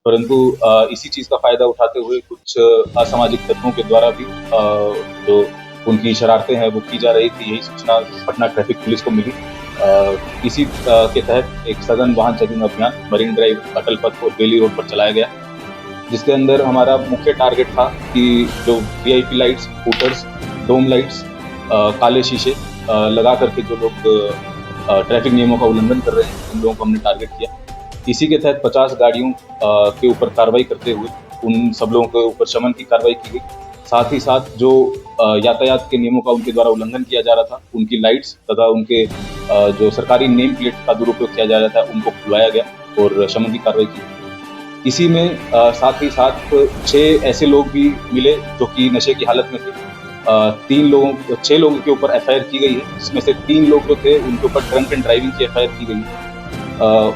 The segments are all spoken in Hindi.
परंतु इसी चीज़ का फ़ायदा उठाते हुए कुछ असामाजिक तत्वों के द्वारा भी जो उनकी शरारतें हैं वो की जा रही थी। यही सूचना पटना ट्रैफिक पुलिस को मिली। इसी के तहत एक सघन वाहन चेकिंग अभियान मरीन ड्राइव, अटल पथ और बेली रोड पर चलाया गया, जिसके अंदर हमारा मुख्य टारगेट था कि जो वीआईपी लाइट्स, हूटर्स, डोम लाइट्स, काले शीशे लगा करके जो लोग ट्रैफिक नियमों का उल्लंघन कर रहे हैं, उन लोगों को हमने टारगेट किया। इसी के तहत 50 गाड़ियों के ऊपर कार्रवाई करते हुए उन सब लोगों के ऊपर शमन की कार्रवाई की गई। साथ ही साथ जो यातायात के नियमों का उनके द्वारा उल्लंघन किया जा रहा था, उनकी लाइट्स तथा उनके जो सरकारी नेम प्लेट का दुरुपयोग किया जा रहा था, उनको खुलवाया गया और शमन की कार्रवाई की। इसी में साथ ही साथ 6 ऐसे लोग भी मिले जो कि नशे की हालत में थे। 6 लोगों के ऊपर एफआईआर की गई है, जिसमें से 3 लोग जो थे उनके ऊपर ड्रंक एंड ड्राइविंग की एफआईआर की गई है।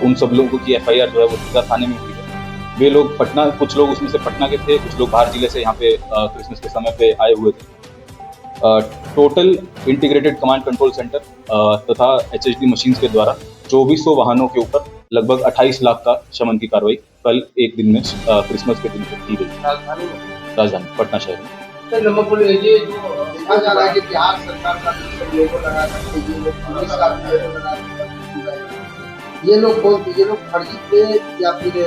उन सब लोगों की एफआईआर जो है वो दीघा थाने में हुई है। वे लोग पटना, कुछ लोग उसमें से पटना के थे, कुछ लोग बाहर जिले से यहाँ पे क्रिसमस के समय पे आए हुए थे। Total integrated command control centre तथा एचएचडी मशीन्स के द्वारा 2400 वाहनों के ऊपर लगभग 28 लाख का शमन की कार्रवाई कल एक दिन में क्रिसमस के दिन की गई राजधानी पटना शहर में। ये जो देखा जा रहा है कि बिहार सरकार का लोगो लगा करके ये लोग कौन थे? ये लोग फर्जी थे या फिर ये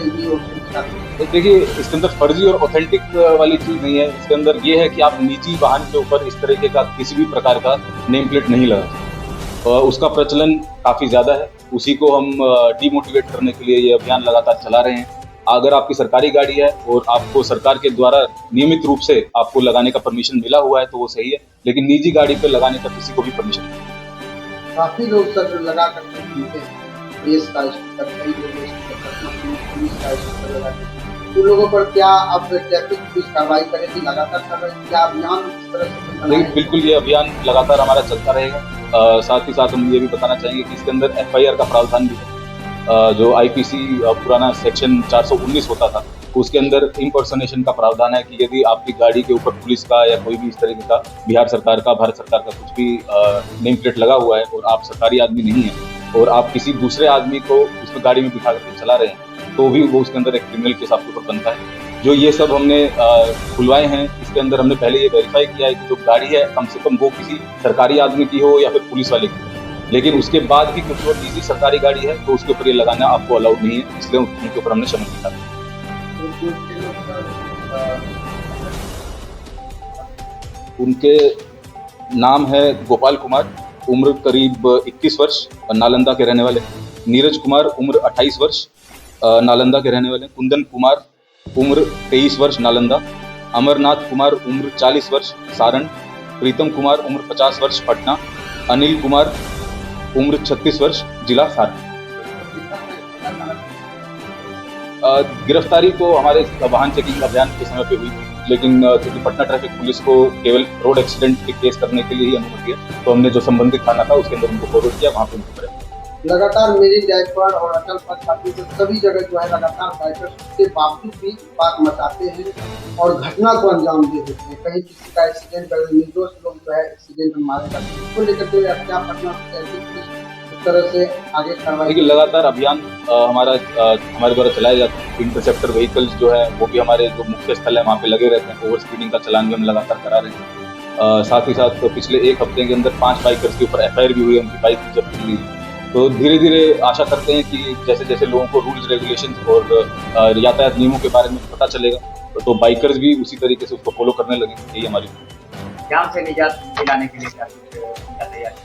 तो देखिए, इसके अंदर फर्जी और ऑथेंटिक वाली चीज नहीं है। इसके अंदर ये है कि आप निजी वाहन के ऊपर इस तरीके का किसी भी प्रकार का नेम प्लेट नहीं लगा। उसका प्रचलन काफी ज्यादा है, उसी को हम डीमोटिवेट करने के लिए ये अभियान लगातार चला रहे हैं। अगर आपकी सरकारी गाड़ी है और आपको सरकार के द्वारा नियमित रूप से आपको लगाने का परमिशन मिला हुआ है तो वो सही है, लेकिन निजी गाड़ी पे लगाने का किसी को भी परमिशन नहीं। काफी लोग सर लगा करके घूमते हैं, पुलिस का स्टिकर, कई पुलिस का स्टिकर लगा के उन लोगों पर क्या अब ट्रैफिक पुलिस कार्रवाई करेगी? लगातार कर रही है क्या अभियान इस तरह से? नहीं, बिल्कुल ये अभियान लगातार हमारा चलता रहेगा। साथ ही साथ हम ये भी बताना चाहेंगे कि इसके अंदर एफआईआर का प्रावधान भी है। जो आईपीसी पुराना सेक्शन 419 होता था, उसके अंदर इम्पर्सनेशन का प्रावधान है कि यदि आपकी गाड़ी के ऊपर पुलिस का या कोई भी इस तरीके का बिहार सरकार का, भारत सरकार का कुछ भी नेम प्लेट लगा हुआ है और आप सरकारी आदमी नहीं है और आप किसी दूसरे आदमी को उसमें गाड़ी में बिठा करके चला रहे हैं, तो भी वो उसके अंदर एक क्रिमिनल केस आपके ऊपर बनता है। जो ये सब हमने खुलवाए हैं, इसके अंदर हमने पहले ये वेरीफाई किया है कि जो गाड़ी है कम से कम वो किसी सरकारी आदमी की हो या फिर पुलिस वाले की हो, लेकिन उसके बाद भी क्योंकि वो निजी सरकारी गाड़ी है तो उसके ऊपर ये लगाना आपको अलाउड नहीं है, इसलिए उनके ऊपर हमने शमन किया। उनके नाम है गोपाल कुमार, उम्र करीब 21 वर्ष, नालंदा के रहने वाले। नीरज कुमार, उम्र 28 वर्ष, नालंदा के रहने वाले। कुंदन कुमार, उम्र 23 वर्ष, नालंदा। अमरनाथ कुमार, उम्र 40 वर्ष, सारण। प्रीतम कुमार, उम्र 50 वर्ष, पटना। अनिल कुमार, उम्र 36 वर्ष, जिला सारण। गिरफ्तारी तो हमारे वाहन चेकिंग अभियान के समय पे हुई थी, लेकिन क्योंकि पटना ट्रैफिक पुलिस को केवल रोड एक्सीडेंट के केस करने के लिए ही अनुमति है, तो हमने जो संबंधित थाना था उसके अंदर उनको फॉरवर्ड किया, वहाँ पे उनको करें। लगातार मेरी ड्राइव पर और अटल पथ खाती से सभी जगह जो है लगातार बाइकर्स के बावजूद भी बात मचाते हैं और घटना को अंजाम दे देते हैं। कहीं किसी का एक्सीडेंट कर, निर्दोष लोग जो है एक्सीडेंट में मारे जाते हैं। इसको लेकर के क्या पटना इस तरह से आगे कार्रवाई? देखिए, लगातार अभियान हमारे द्वारा चलाया जाता है। इंटरसेप्टर व्हीकल्स जो है वो भी हमारे जो मुख्य स्थल है वहाँ पे लगे रहते हैं। ओवर स्पीडिंग का चालान भी हम लगातार करा रहे हैं। साथ ही साथ पिछले एक हफ्ते के अंदर 5 बाइकर्स के ऊपर एफआईआर भी हुई है, उनकी बाइक भी जब्त की गई। तो धीरे धीरे आशा करते हैं कि जैसे जैसे लोगों को रूल्स, रेगुलेशंस और यातायात नियमों के बारे में पता चलेगा तो बाइकर्स भी उसी तरीके से उसको फॉलो करने लगेंगे। यही हमारी जाम से निजात दिलाने के लिए क्या तैयारी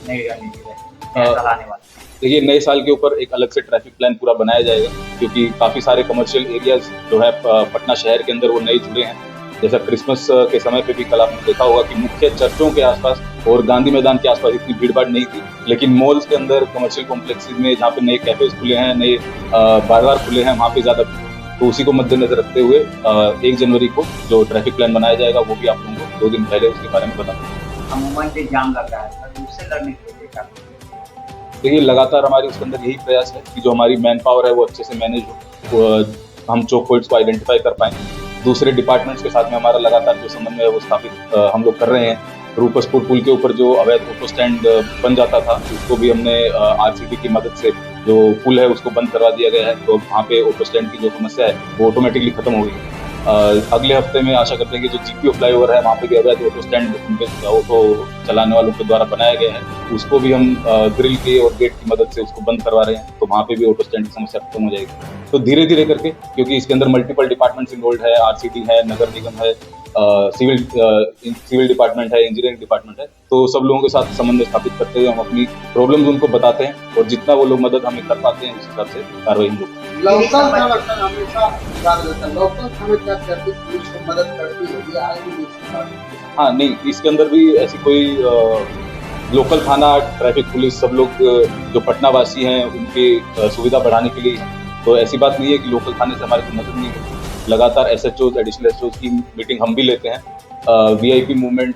नहीं रहने के लिए? देखिए, नए साल के ऊपर एक अलग से ट्रैफिक प्लान पूरा बनाया जाएगा, क्योंकि काफ़ी सारे कमर्शियल एरियाज जो है पटना शहर के अंदर वो नए जुड़े हैं। जैसा क्रिसमस के समय पे भी कल आपने देखा होगा कि मुख्य चर्चों के आसपास और गांधी मैदान के आसपास इतनी भीड़-भाड़ नहीं थी, लेकिन मॉल्स के अंदर, कमर्शियल कॉम्प्लेक्सेस में जहाँ पे नए कैफेज खुले हैं, नए बाजार खुले हैं, वहाँ पे ज़्यादा। तो उसी को मद्देनजर रखते हुए 1 जनवरी को जो ट्रैफिक प्लान बनाया जाएगा वो भी आप लोगों को 2 दिन पहले उसके बारे में बता दें। अमूमन जो जाम लग रहा है उससे लड़ने के लिए क्या? देखिए, लगातार हमारी उसके अंदर यही प्रयास है कि जो हमारी मैन पावर है वो अच्छे से मैनेज हो, हम चोक पॉइंट्स को आइडेंटिफाई कर पाएँ। दूसरे डिपार्टमेंट्स के साथ में हमारा लगातार जो समन्वय है वो स्थापित हम लोग कर रहे हैं। रूपसपुर पुल के ऊपर जो अवैध ऑटो स्टैंड बन जाता था, उसको भी हमने आरसीबी की मदद से जो पुल है उसको बंद करवा दिया गया है, तो वहाँ पे ऑटो स्टैंड की जो समस्या है वो ऑटोमेटिकली खत्म हो गई है। अगले हफ्ते में आशा करते हैं कि जो जीपीओ फ्लाईओवर है वहाँ पे भी अवैध ऑटो स्टैंड उनके ऑटो चलाने वालों के द्वारा बनाया गया है, उसको भी हम ग्रिल के और गेट की मदद से उसको बंद करवा रहे हैं, तो वहाँ पे भी ऑटो स्टैंड की समस्या खत्म हो जाएगी। तो धीरे धीरे करके, क्योंकि इसके अंदर मल्टीपल डिपार्टमेंट्स इन्वॉल्व है, आरसीटी है, नगर निगम है, सिविल डिपार्टमेंट है, इंजीनियरिंग डिपार्टमेंट है, तो सब लोगों के साथ समन्वय स्थापित करते हुए हम अपनी प्रॉब्लम्स उनको बताते हैं और जितना वो लोग मदद हमें कर पाते हैं उस हिसाब से कार्रवाई हम लोग। लोकल संरक्षण हमेशा याद रहता है। लोकल थाने क्या ट्रैफिक पुलिस को मदद करती है, ये आज भी नहीं सिखा। हाँ नहीं, इसके अंदर भी ऐसी कोई लोकल थाना, ट्रैफिक पुलिस, सब लोग जो पटना वासी हैं उनकी सुविधा बढ़ाने के लिए, तो ऐसी बात नहीं है कि लोकल थाने से हमारी कोई मदद नहीं है। लगातार एसएचओ, एडिशनल एसएचओ की मीटिंग हम भी लेते हैं। वीआईपी मूवमेंट,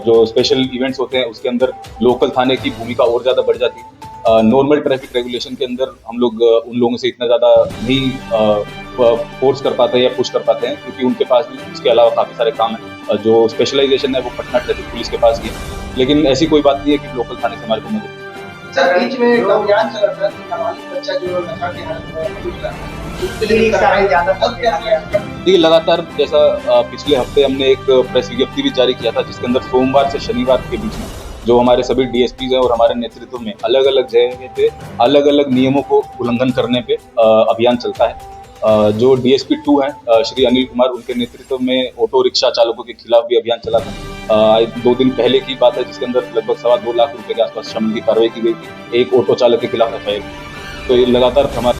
जो स्पेशल इवेंट्स होते हैं उसके अंदर लोकल थाने की भूमिका और ज़्यादा बढ़ जाती है। नॉर्मल ट्रैफिक रेगुलेशन के अंदर हम लोग उन लोगों से इतना ज़्यादा नहीं फोर्स कर पाते हैं या पुश कर पाते हैं, क्योंकि उनके पास भी इसके अलावा काफ़ी सारे काम हैं। जो स्पेशलाइजेशन है वो पटना ट्रैफिक पुलिस के पास ही है, लेकिन ऐसी कोई बात नहीं है कि लोकल थाने से हमारे को मदद। सर बीच में एक अभियान चल रहा था कि नाबालिग बच्चा जो नशा के हालत में घुस रहा है, उसके लिए कार्रवाई ज्यादा अब क्या किया? ये लगातार, जैसा पिछले हफ्ते हमने एक प्रेस विज्ञप्ति भी जारी किया था जिसके अंदर सोमवार से शनिवार के बीच में जो हमारे सभी डीएसपीज हैं और हमारे नेतृत्व में अलग अलग जगह पे अलग अलग नियमों को उल्लंघन करने पे अभियान चलता है। जो डीएसपी 2 हैं श्री अनिल कुमार, उनके नेतृत्व में ऑटो रिक्शा चालकों के खिलाफ भी अभियान चला था। 2 दिन पहले की बात है जिसके अंदर लगभग 2.25 लाख रुपए के आसपास शमन की कार्रवाई की गई थी। एक ऑटो चालक के खिलाफ एफआईआर। तो ये लगातार हमारे